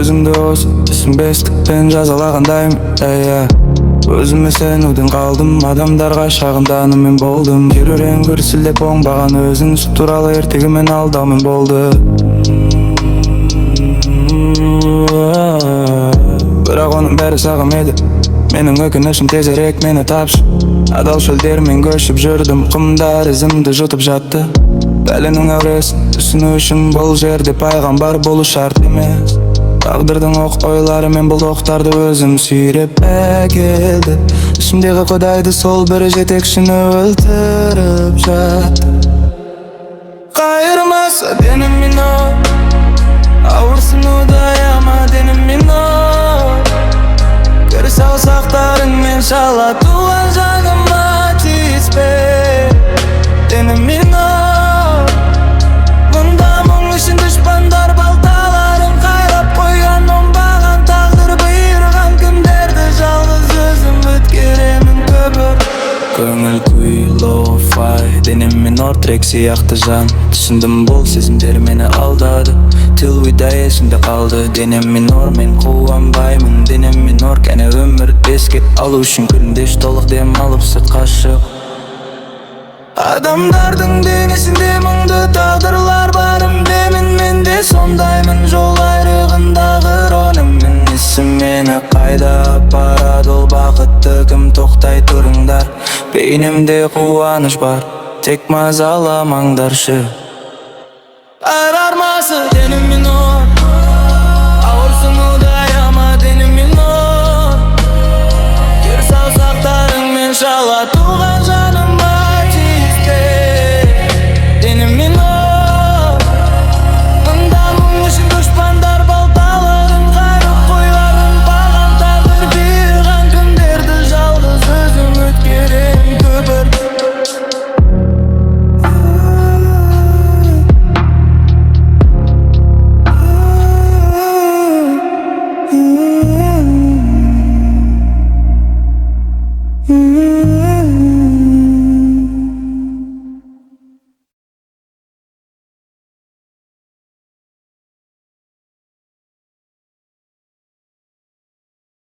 өзіңді осы түсінбестікпен жазалағандаймын. Өзіме сенуден қалдым, адамдарға шағынданумен болдым. Керурең күрсілдеп оңбаған өзің сұп туралы ертегімен алдаумен болды. Бірақ оның бәрі сағым еді, менің өкінішім тезірек мені тапшы. Адал шөлдермен көшіп жүрдім, құмдар ізімді жұтып жатты. Бәленің әуресін түсіну үшін бұл жерде пайғамбар болу шарт емес. Тағдырдың оқ ойларымен бұл тоқтарды өзім сүйреп әкелді. Ішімдегі құдайды сол бір жетекшіні өлтіріп жатты. Қайырмаса денім минор, ауырсынуды аяма денім минор. Көріс алсақтарыңмен шала туған жаныма тиіспе денім минор. Мұнда мұң үшін дұшпандар балталарын қайрап қойған, оңбаған тағдыр бұйырған күндерді жалғыз өзім өткеремін көбір. Көңіл күй лоу-фай, денем минор трек сияқты жан. Түсіндім бұл сезімдер мені алдады, till we die есімде қалды. Денем минор, мен қуанбаймын, денем минор. Кәне өмір еске алу үшін күндеш толық дем алып сыртқа шық. Адамдардың денесінде мұңды тағдырлар барым демін, мен де сондаймын. Жол айрығындағы ронымның ісі мені қайда апарады, ол бақытты кім, тоқтай тұрыңдар. Бейнемде қуаныш бар, тек мазаламаңдаршы. Арармасы денім минор, ауырсынуды аяма денім минор. Керіс алсақтарыңмен шала туған жаныма тиіспе денім минор. Мұнда мұң үшін дұшпандар балталарын қайрып қойған, оңбаған тағдыр бұйырған күндерді жалғыз өзім өткеремін көбір. Mm-hmm.